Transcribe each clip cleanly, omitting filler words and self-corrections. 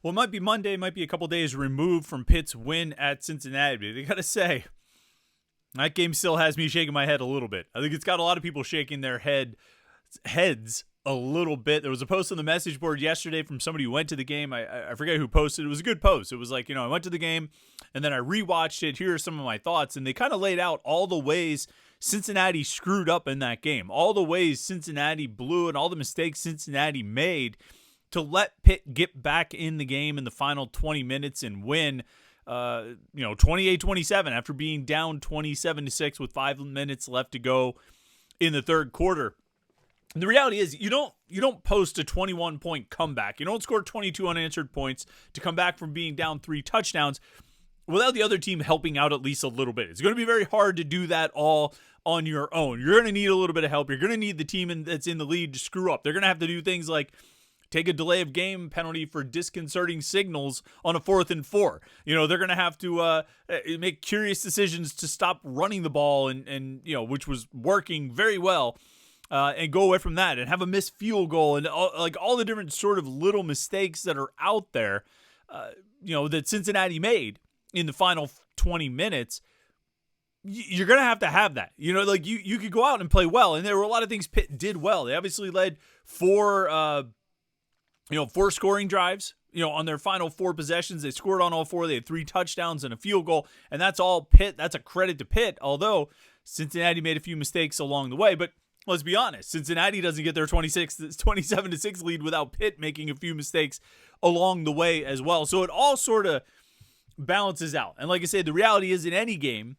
Well, it might be Monday, it might be a couple days removed from Pitt's win at Cincinnati. But I got to say, that game still has me shaking my head a little bit. I think it's got a lot of people shaking their heads a little bit. There was a post on the message board yesterday from somebody who went to the game. I forget who posted. It was a good post. It was like, I went to the game and then I rewatched it. Here are some of my thoughts. And they kind of laid out all the ways Cincinnati screwed up in that game, all the ways Cincinnati blew and all the mistakes Cincinnati made to let Pitt get back in the game in the final 20 minutes and win 28-27 after being down 27-6 with 5 minutes left to go in the third quarter. And the reality is you don't post a 21-point comeback. You don't score 22 unanswered points to come back from being down 3 touchdowns without the other team helping out at least a little bit. It's going to be very hard to do that all on your own. You're going to need a little bit of help. You're going to need the team that's in the lead to screw up. They're going to have to do things like take a delay of game penalty for disconcerting signals on a 4th and 4. They're going to have to make curious decisions to stop running the ball and which was working very well, and go away from that and have a missed field goal and all the different sort of little mistakes that are out there, that Cincinnati made in the final 20 minutes. You're going to have that. You could go out and play well, and there were a lot of things Pitt did well. They obviously led 4 scoring drives, on their final 4 possessions. They scored on all 4. They had 3 touchdowns and a field goal, and that's all Pitt. That's a credit to Pitt, although Cincinnati made a few mistakes along the way. But let's be honest, Cincinnati doesn't get their 27-6 lead without Pitt making a few mistakes along the way as well. So it all sort of balances out. And like I said, the reality is in any game,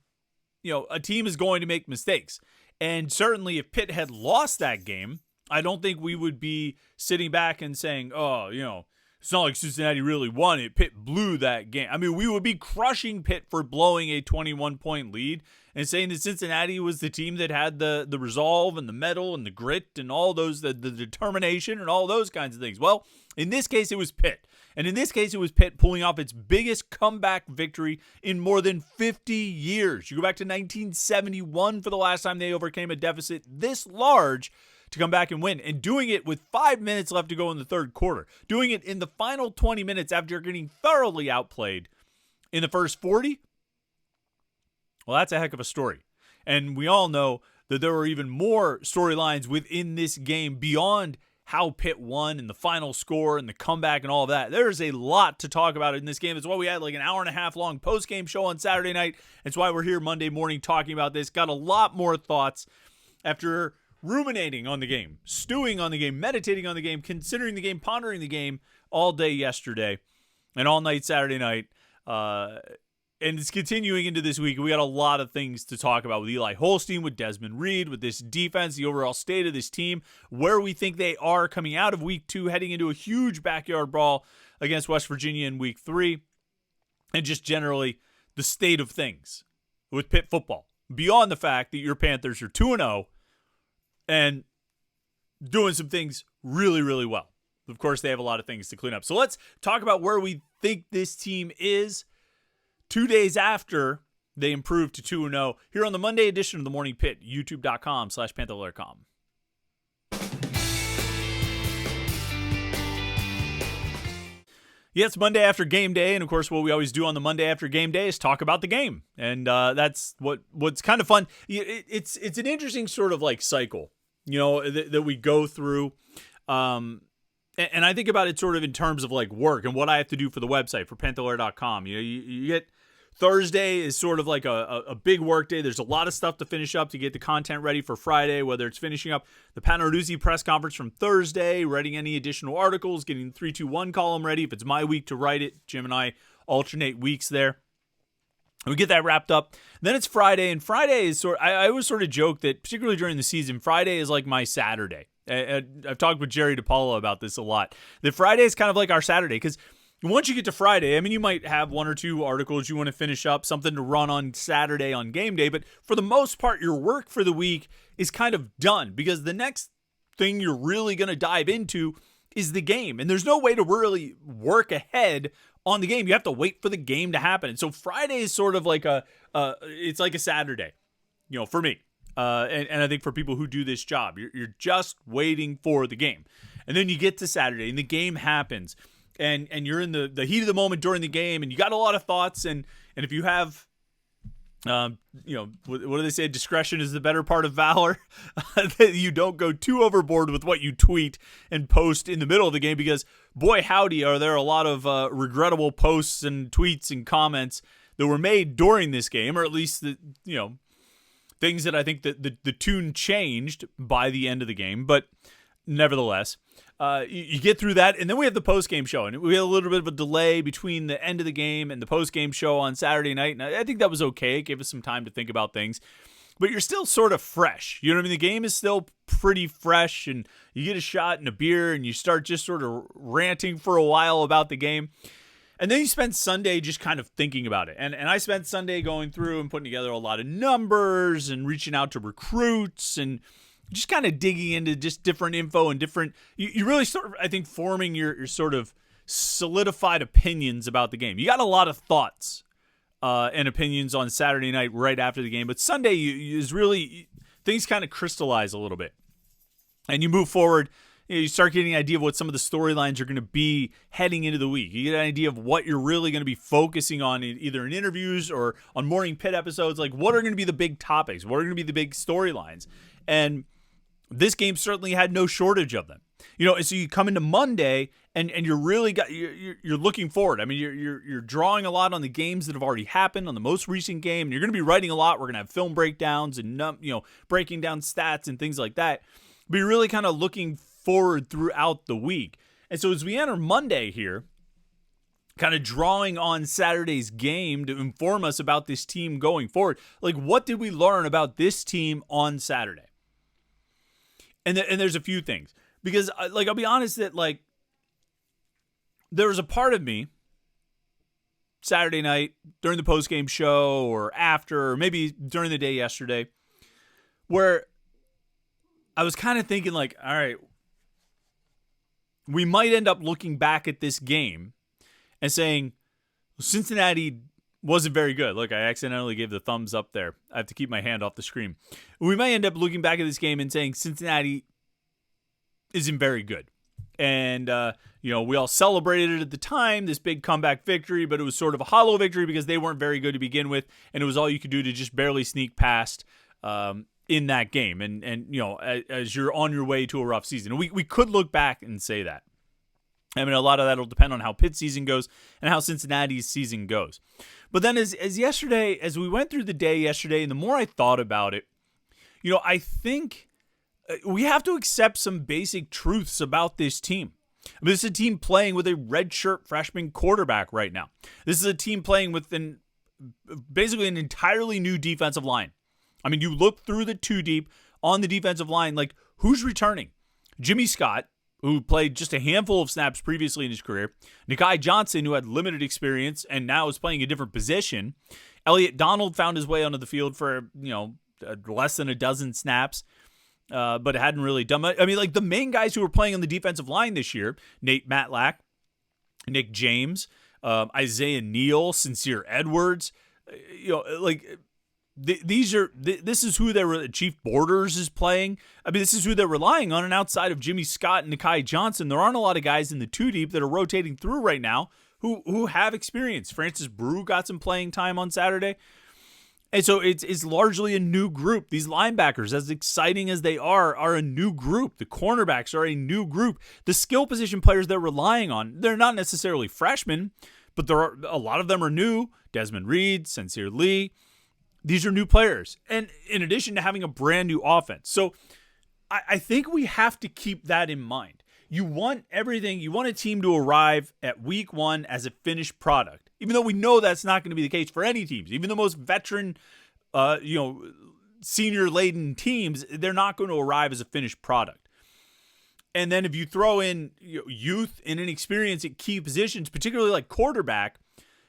a team is going to make mistakes. And certainly if Pitt had lost that game, I don't think we would be sitting back and saying, it's not like Cincinnati really won it. Pitt blew that game. I mean, we would be crushing Pitt for blowing a 21-point lead and saying that Cincinnati was the team that had the resolve and the mettle and the grit and all those, the determination and all those kinds of things. Well, in this case, it was Pitt. And in this case, it was Pitt pulling off its biggest comeback victory in more than 50 years. You go back to 1971 for the last time they overcame a deficit this large to come back and win, and doing it with 5 minutes left to go in the third quarter, doing it in the final 20 minutes after getting thoroughly outplayed in the first 40. Well, that's a heck of a story. And we all know that there were even more storylines within this game beyond how Pitt won and the final score and the comeback and all of that. There's a lot to talk about in this game. It's why we had like an hour and a half long post-game show on Saturday night. It's why we're here Monday morning talking about this. Got a lot more thoughts after ruminating on the game, stewing on the game, meditating on the game, considering the game, pondering the game all day yesterday and all night Saturday night. And it's continuing into this week. We got a lot of things to talk about with Eli Holstein, with Desmond Reed, with this defense, the overall state of this team, where we think they are coming out of week 2, heading into a huge backyard brawl against West Virginia in week 3, and just generally the state of things with Pitt football. Beyond the fact that your Panthers are 2-0 and doing some things really, really well. Of course, they have a lot of things to clean up. So let's talk about where we think this team is 2 days after they improved to 2-0 here on the Monday edition of the Morning Pitt, youtube.com/Panther-Lair.com. Yeah, it's Monday after game day, and of course what we always do on the Monday after game day is talk about the game. And that's what's kind of fun. It's an interesting sort of like cycle, that we go through. And I think about it sort of in terms of like work and what I have to do for the website, for Panther-Lair.com. You get Thursday is sort of like a big work day. There's a lot of stuff to finish up to get the content ready for Friday, whether it's finishing up the Panaruzzi press conference from Thursday, writing any additional articles, getting the 3-2-1 column ready. If it's my week to write it, Jim and I alternate weeks there. We get that wrapped up. Then it's Friday, and Friday is I always sort of joke that, particularly during the season, Friday is like my Saturday. I've talked with Jerry DiPaolo about this a lot. That Friday is kind of like our Saturday, because once you get to Friday, I mean, you might have 1 or 2 articles you want to finish up, something to run on Saturday on game day, but for the most part, your work for the week is kind of done, because the next thing you're really going to dive into is the game, and there's no way to really work ahead on the game. You have to wait for the game to happen, and so Friday is sort of like it's like a Saturday, for me. And I think for people who do this job, you're just waiting for the game. And then you get to Saturday and the game happens. and you're in the heat of the moment during the game, and you got a lot of thoughts, and if you have, what do they say? Discretion is the better part of valor. That you don't go too overboard with what you tweet and post in the middle of the game, because boy, howdy, are there a lot of regrettable posts and tweets and comments that were made during this game, or at least things that I think that the tune changed by the end of the game. But nevertheless, you get through that, and then we have the post-game show, and we had a little bit of a delay between the end of the game and the post-game show on Saturday night, and I think that was okay. It gave us some time to think about things, but you're still sort of fresh. You know what I mean? The game is still pretty fresh, and you get a shot and a beer, and you start just sort of ranting for a while about the game. And then you spend Sunday just kind of thinking about it. And I spent Sunday going through and putting together a lot of numbers and reaching out to recruits and just kind of digging into just different info and different, you really sort of, I think, forming your sort of solidified opinions about the game. You got a lot of thoughts and opinions on Saturday night right after the game, but Sunday is really, things kind of crystallize a little bit. And you move forward, you start getting an idea of what some of the storylines are going to be heading into the week. You get an idea of what you're really going to be focusing on, either in interviews or on Morning Pitt episodes. Like, what are going to be the big topics? What are going to be the big storylines? And this game certainly had no shortage of them. And so you come into Monday and you're really you're looking forward. I mean, you're drawing a lot on the games that have already happened, on the most recent game. And you're going to be writing a lot. We're going to have film breakdowns and breaking down stats and things like that. But you're really kind of looking forward throughout the week. And so as we enter Monday here, kind of drawing on Saturday's game to inform us about this team going forward, like, what did we learn about this team on Saturday? And there's a few things, because I'll be honest that there was a part of me Saturday night during the post-game show or after, or maybe during the day yesterday, where I was kind of thinking all right, we might end up looking back at this game and saying Cincinnati wasn't very good. Look, I accidentally gave the thumbs up there. I have to keep my hand off the screen. We might end up looking back at this game and saying Cincinnati isn't very good. And, we all celebrated it at the time, this big comeback victory, but it was sort of a hollow victory because they weren't very good to begin with, and it was all you could do to just barely sneak past in that game. And as you're on your way to a rough season. We could look back and say that. I mean, a lot of that will depend on how Pitt's season goes and how Cincinnati's season goes. But then as we went through the day yesterday, and the more I thought about it, I think we have to accept some basic truths about this team. I mean, this is a team playing with a redshirt freshman quarterback right now. This is a team playing with basically an entirely new defensive line. I mean, you look through the two deep on the defensive line, who's returning? Jimmy Scott, who played just a handful of snaps previously in his career. Nikai Johnson, who had limited experience and now is playing a different position. Elliott Donald found his way onto the field for, less than a dozen snaps, but hadn't really done much. I mean, the main guys who were playing on the defensive line this year, Nate Matlack, Nick James, Isaiah Neal, Sincere Edwards, this is who Chief Borders is playing. I mean, this is who they're relying on. And outside of Jimmy Scott and Nikai Johnson, there aren't a lot of guys in the two deep that are rotating through right now who have experience. Francis Brew got some playing time on Saturday. And so it's largely a new group. These linebackers, as exciting as they are a new group. The cornerbacks are a new group. The skill position players they're relying on, they're not necessarily freshmen, but a lot of them are new. Desmond Reed, Sincere Lee. These are new players, and in addition to having a brand new offense. So I think we have to keep that in mind. You want everything. You want a team to arrive at week one as a finished product, even though we know that's not going to be the case for any teams. Even the most veteran, senior-laden teams, they're not going to arrive as a finished product. And then if you throw in youth and inexperience at key positions, particularly like quarterback,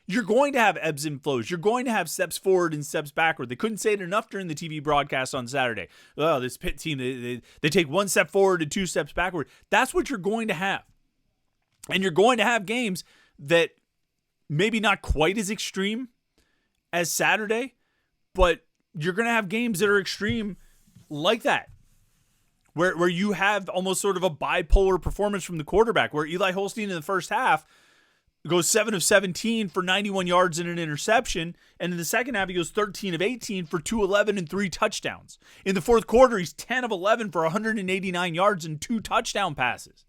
you're going to have ebbs and flows. You're going to have steps forward and steps backward. They couldn't say it enough during the TV broadcast on Saturday. Oh, this Pitt team, they take one step forward and two steps backward. That's what you're going to have. And you're going to have games that maybe not quite as extreme as Saturday, but you're going to have games that are extreme like that, where you have almost sort of a bipolar performance from the quarterback, where Eli Holstein in the first half, goes 7 of 17 for 91 yards and an interception. And in the second half, he goes 13 of 18 for 211 and 3 touchdowns. In the fourth quarter, he's 10 of 11 for 189 yards and 2 touchdown passes.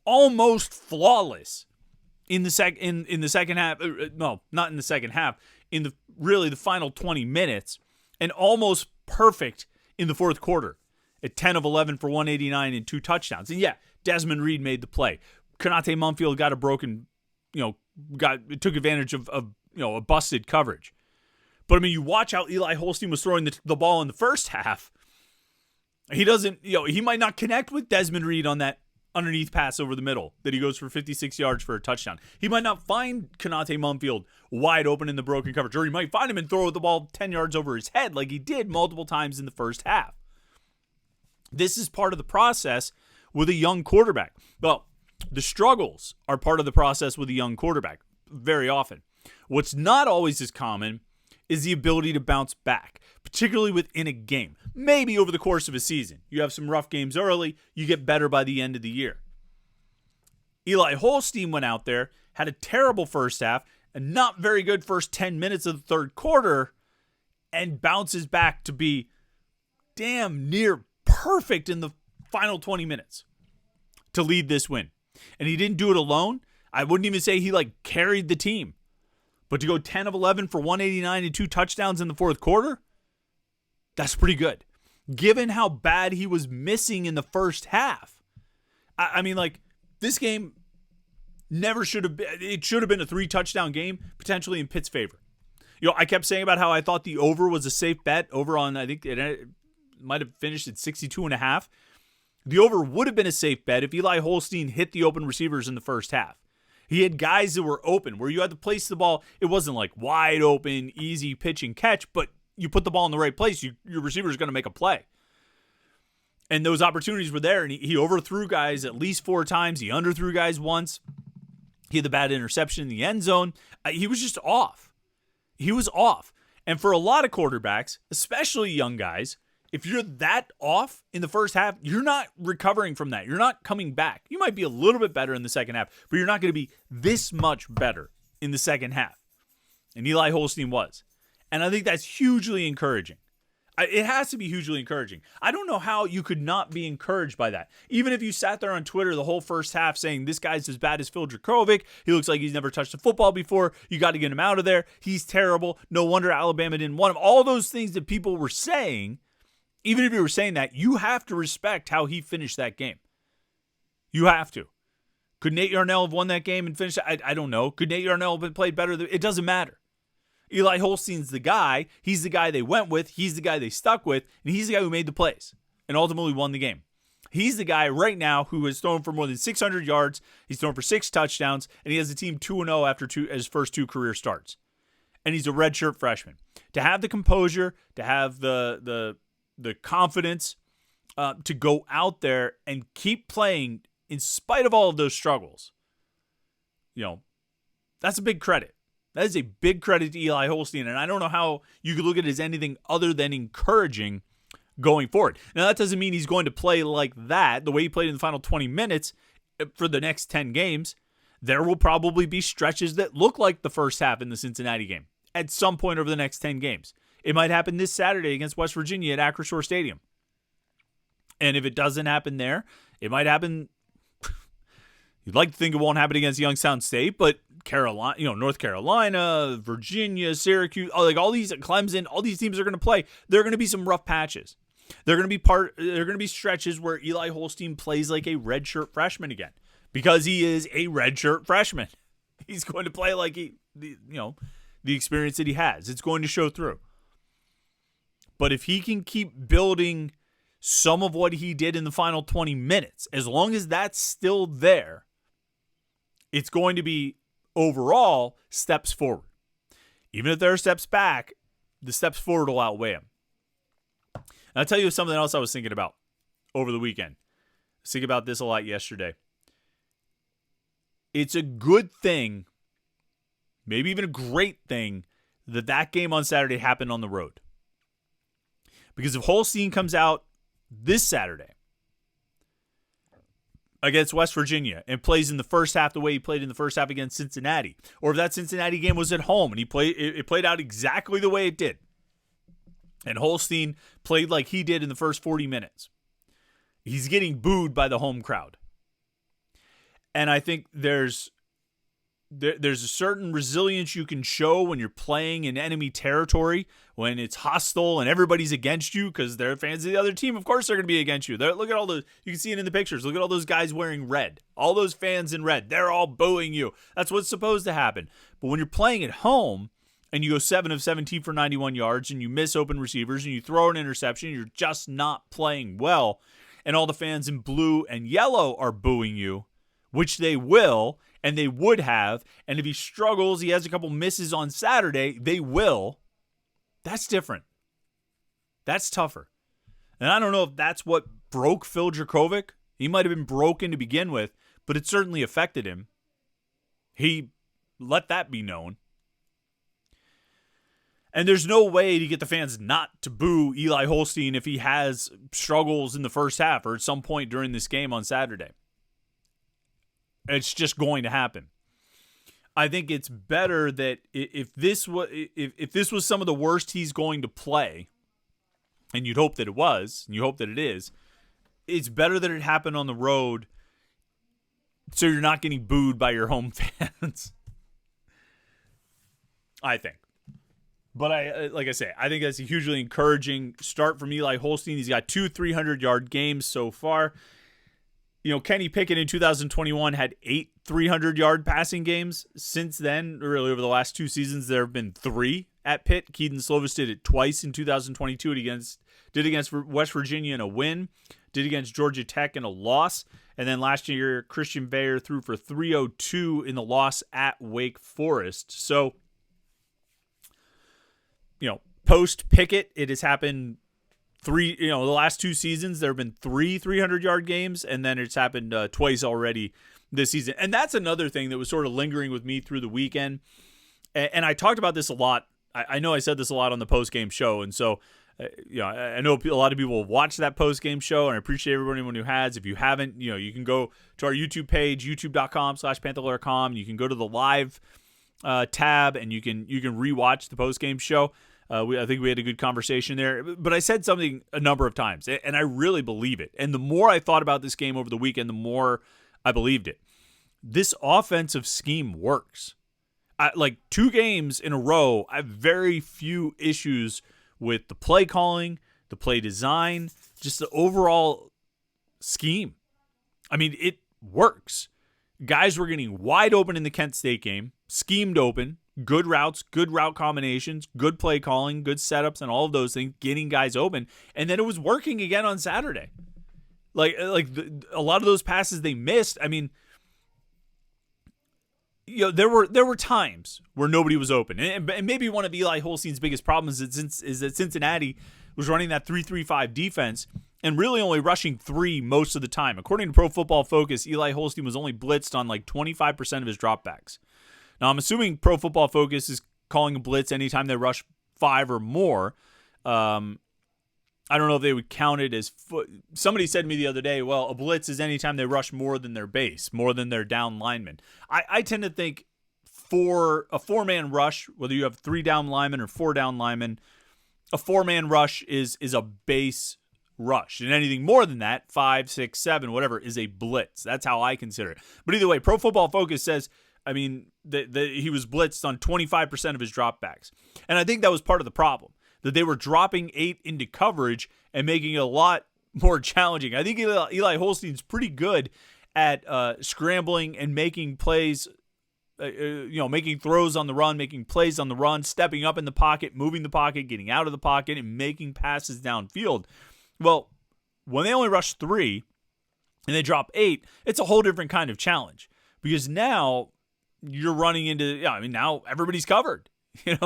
Almost flawless in the second half. No, not in the second half. In the final 20 minutes, and almost perfect in the fourth quarter at 10 of 11 for 189 and 2 touchdowns. And yeah, Desmond Reed made the play. Konate Mumfield got a broken, took advantage of a busted coverage. But I mean, you watch how Eli Holstein was throwing the ball in the first half. He doesn't, he might not connect with Desmond Reed on that underneath pass over the middle that he goes for 56 yards for a touchdown. He might not find Konate Mumfield wide open in the broken coverage, or he might find him and throw the ball 10 yards over his head like he did multiple times in the first half. This is part of the process with a young quarterback. Well, the struggles are part of the process with a young quarterback very often. What's not always as common is the ability to bounce back, particularly within a game. Maybe over the course of a season. You have some rough games early, you get better by the end of the year. Eli Holstein went out there, had a terrible first half, a not very good first 10 minutes of the third quarter, and bounces back to be damn near perfect in the final 20 minutes to lead this win. And he didn't do it alone. I wouldn't even say he carried the team. But to go 10 of 11 for 189 and 2 touchdowns in the fourth quarter, that's pretty good. Given how bad he was missing in the first half. I mean, this game never should have been. It should have been a 3-touchdown game, potentially in Pitt's favor. I kept saying about how I thought the over was a safe bet. Over on, I think it might have finished at 62.5. The over would have been a safe bet if Eli Holstein hit the open receivers in the first half. He had guys that were open where you had to place the ball. It wasn't wide open, easy pitch and catch, but you put the ball in the right place, your receiver is going to make a play. And those opportunities were there, and he overthrew guys at least 4 times. He underthrew guys once. He had the bad interception in the end zone. He was just off. He was off. And for a lot of quarterbacks, especially young guys, if you're that off in the first half, you're not recovering from that. You're not coming back. You might be a little bit better in the second half, but you're not going to be this much better in the second half. And Eli Holstein was. And I think that's hugely encouraging. It has to be hugely encouraging. I don't know how you could not be encouraged by that. Even if you sat there on Twitter the whole first half saying, this guy's as bad as Phil Dracovic. He looks like he's never touched a football before. You got to get him out of there. He's terrible. No wonder Alabama didn't want him. All those things that people were saying, even if you were saying that, you have to respect how he finished that game. You have to. Could Nate Yarnell have won that game and finished? I don't know. Could Nate Yarnell have played better? It doesn't matter. Eli Holstein's the guy. He's the guy they went with. He's the guy they stuck with. And he's the guy who made the plays and ultimately won the game. He's the guy right now who has thrown for more than 600 yards. He's thrown for 6 touchdowns. And he has the team 2-0 after his first 2 career starts. And he's a redshirt freshman. To have the composure, to have the confidence to go out there and keep playing in spite of all of those struggles, that's a big credit. That is a big credit to Eli Holstein, and I don't know how you could look at it as anything other than encouraging going forward. Now, that doesn't mean he's going to play like that, the way he played in the final 20 minutes for the next 10 games. There will probably be stretches that look like the first half in the Cincinnati game at some point over the next 10 games. It might happen this Saturday against West Virginia at Acrisure Stadium. And if it doesn't happen there, it might happen. You'd like to think it won't happen against Youngstown State, but Carolina, North Carolina, Virginia, Syracuse, all these, Clemson, all these teams are going to play. There are going to be some rough patches. There are going to be stretches where Eli Holstein plays like a redshirt freshman again, because he is a redshirt freshman. He's going to play like the experience that he has. It's going to show through. But if he can keep building some of what he did in the final 20 minutes, as long as that's still there, it's going to be overall steps forward. Even if there are steps back, the steps forward will outweigh him. And I'll tell you something else I was thinking about over the weekend. I was thinking about this a lot yesterday. It's a good thing, maybe even a great thing, that game on Saturday happened on the road. Because if Holstein comes out this Saturday against West Virginia and plays in the first half the way he played in the first half against Cincinnati, or if that Cincinnati game was at home and it played out exactly the way it did, and Holstein played like he did in the first 40 minutes, he's getting booed by the home crowd. And I think there's a certain resilience you can show when you're playing in enemy territory, when it's hostile and everybody's against you because they're fans of the other team. Of course they're going to be against you. Look at all the, you can see it in the pictures. Look at all those guys wearing red. All those fans in red. They're all booing you. That's what's supposed to happen. But when you're playing at home and you go 7 of 17 for 91 yards and you miss open receivers and you throw an interception, you're just not playing well, and all the fans in blue and yellow are booing you, which they will, and they would have, and if he struggles, he has a couple misses on Saturday, they will. That's different. That's tougher. And I don't know if that's what broke Phil Dracovic. He might have been broken to begin with, but it certainly affected him. He let that be known. And there's no way to get the fans not to boo Eli Holstein if he has struggles in the first half or at some point during this game on Saturday. It's just going to happen. I think it's better that if this was some of the worst he's going to play, and you'd hope that it was, and you hope that it is, it's better that it happened on the road so you're not getting booed by your home fans. I think. But like I say, I think that's a hugely encouraging start from Eli Holstein. He's got 2 300-yard games so far. You know, Kenny Pickett in 2021 had 8 300-yard passing games. Since then, really over the last 2 seasons, there have been 3 at Pitt. Keaton Slovis did it twice in 2022. Did against West Virginia in a win, did against Georgia Tech in a loss, and then last year, Christian Bayer threw for 302 in the loss at Wake Forest. So, you know, post Pickett, it has happened the last 2 seasons, there have been 3 300-yard games, and then it's happened twice already this season. And that's another thing that was sort of lingering with me through the weekend. And I talked about this a lot. I know I said this a lot on the post-game show, and so I know a lot of people will watch that post-game show, and I appreciate everyone who has. If you haven't, you can go to our YouTube page, youtube.com/Panther-Lair.com. You can go to the live tab, and you can rewatch the post-game show. I think we had a good conversation there, but I said something a number of times, and I really believe it. And the more I thought about this game over the weekend, the more I believed it. This offensive scheme works. Like 2 games in a row, I have very few issues with the play calling, the play design, just the overall scheme. I mean, it works. Guys were getting wide open in the Kent State game, schemed open. Good routes, good route combinations, good play calling, good setups, and all of those things, getting guys open. And then it was working again on Saturday. A lot of those passes they missed. I mean, there were times where nobody was open. And maybe one of Eli Holstein's biggest problems is that Cincinnati was running that 3-3-5 defense and really only rushing 3 most of the time. According to Pro Football Focus, Eli Holstein was only blitzed on like 25% of his dropbacks. Now, I'm assuming Pro Football Focus is calling a blitz anytime they rush 5 or more. I don't know if they would count it as somebody said to me the other day, well, a blitz is anytime they rush more than their base, more than their down linemen. I tend to think for a 4-man rush, whether you have 3 down linemen or 4 down linemen, a 4-man rush is a base rush. And anything more than that, 5, 6, 7, whatever, is a blitz. That's how I consider it. But either way, Pro Football Focus says, I mean, he was blitzed on 25% of his dropbacks. And I think that was part of the problem, that they were dropping 8 into coverage and making it a lot more challenging. I think Eli Holstein's pretty good at scrambling and making plays, making throws on the run, making plays on the run, stepping up in the pocket, moving the pocket, getting out of the pocket, and making passes downfield. Well, when they only rush 3 and they drop 8, it's a whole different kind of challenge, because now you're running into, now everybody's covered, and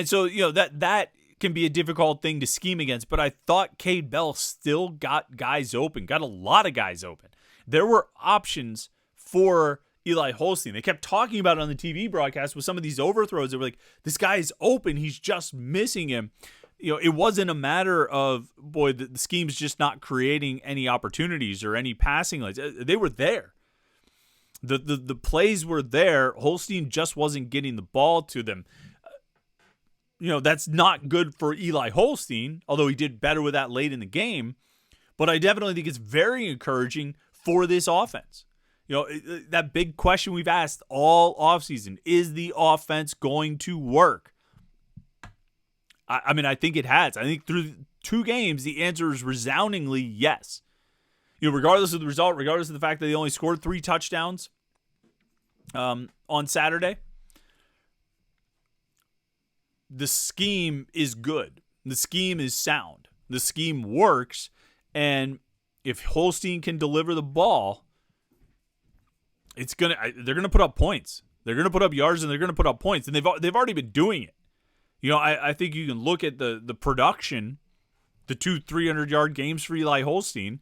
so, that can be a difficult thing to scheme against, but I thought Cade Bell still got guys open, got a lot of guys open. There were options for Eli Holstein. They kept talking about it on the TV broadcast with some of these overthrows. They were like, this guy is open, he's just missing him. it wasn't a matter of, boy, the scheme's just not creating any opportunities or any passing lanes. They were there. The plays were there. Holstein just wasn't getting the ball to them. That's not good for Eli Holstein, although he did better with that late in the game. But I definitely think it's very encouraging for this offense. That big question we've asked all offseason, is the offense going to work? I think it has. I think through 2 games, the answer is resoundingly yes. Regardless of the result, regardless of the fact that they only scored 3 touchdowns on Saturday, the scheme is good. The scheme is sound. The scheme works. And if Holstein can deliver the ball, they're gonna put up points. They're gonna put up yards and they're gonna put up points. And they've already been doing it. I think you can look at the production, the 2 300-yard games for Eli Holstein.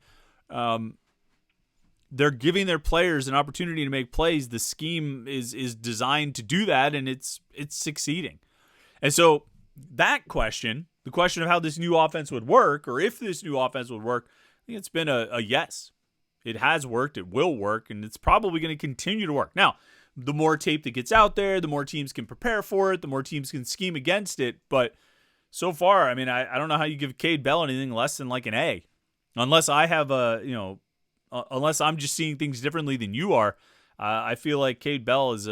They're giving their players an opportunity to make plays. The scheme is designed to do that, and it's succeeding. And so that question, the question of how this new offense would work, or if this new offense would work, I think it's been a yes. It has worked, it will work, and it's probably going to continue to work. Now, the more tape that gets out there, the more teams can prepare for it, the more teams can scheme against it. But so far, I don't know how you give Cade Bell anything less than like an A. Unless I have unless I'm just seeing things differently than you are. I feel like Cade Bell is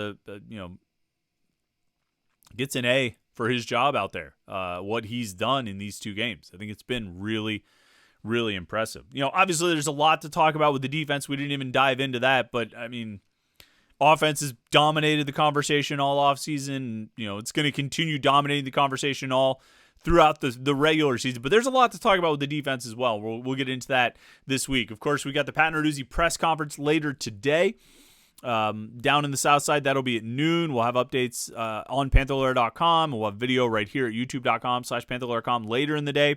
gets an A for his job out there. What he's done in these 2 games. I think it's been really, really impressive. Obviously there's a lot to talk about with the defense. We didn't even dive into that, but offense has dominated the conversation all offseason. It's going to continue dominating the conversation all throughout the regular season. But there's a lot to talk about with the defense as well. We'll get into that this week. Of course, we got the Pat Narduzzi press conference later today down in the South Side. That'll be at noon. We'll have updates on Panther-Lair.com. We'll have video right here at youtube.com/Panther-Lair.com later in the day.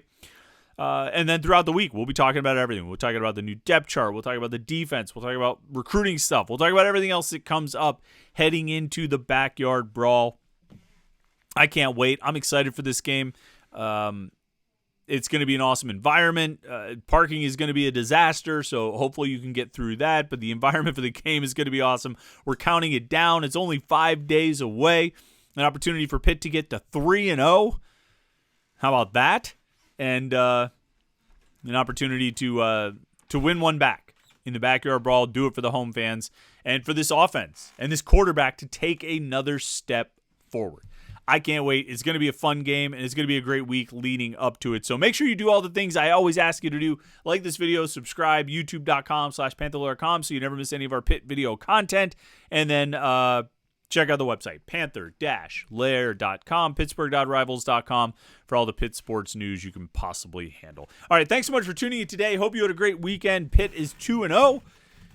And then throughout the week, we'll be talking about everything. We'll talk about the new depth chart. We'll talk about the defense. We'll talk about recruiting stuff. We'll talk about everything else that comes up heading into the backyard brawl. I can't wait. I'm excited for this game. It's going to be an awesome environment. Parking is going to be a disaster, so hopefully you can get through that. But the environment for the game is going to be awesome. We're counting it down. It's only 5 days away. An opportunity for Pitt to get to 3-0. How about that? And an opportunity to win one back in the backyard brawl, do it for the home fans, and for this offense and this quarterback to take another step forward. I can't wait. It's going to be a fun game, and it's going to be a great week leading up to it. So make sure you do all the things I always ask you to do. Like this video, subscribe, youtube.com/Panther-Lair.com so you never miss any of our Pitt video content. And then check out the website, Panther-Lair.com, Pittsburgh.rivals.com for all the Pitt sports news you can possibly handle. All right, thanks so much for tuning in today. Hope you had a great weekend. Pitt is 2-0,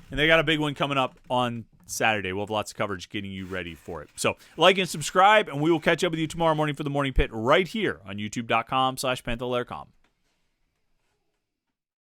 and they got a big one coming up on Saturday. We'll have lots of coverage getting you ready for it. So like and subscribe, and we will catch up with you tomorrow morning for the Morning Pit right here on youtube.com/Panther-Lair.com.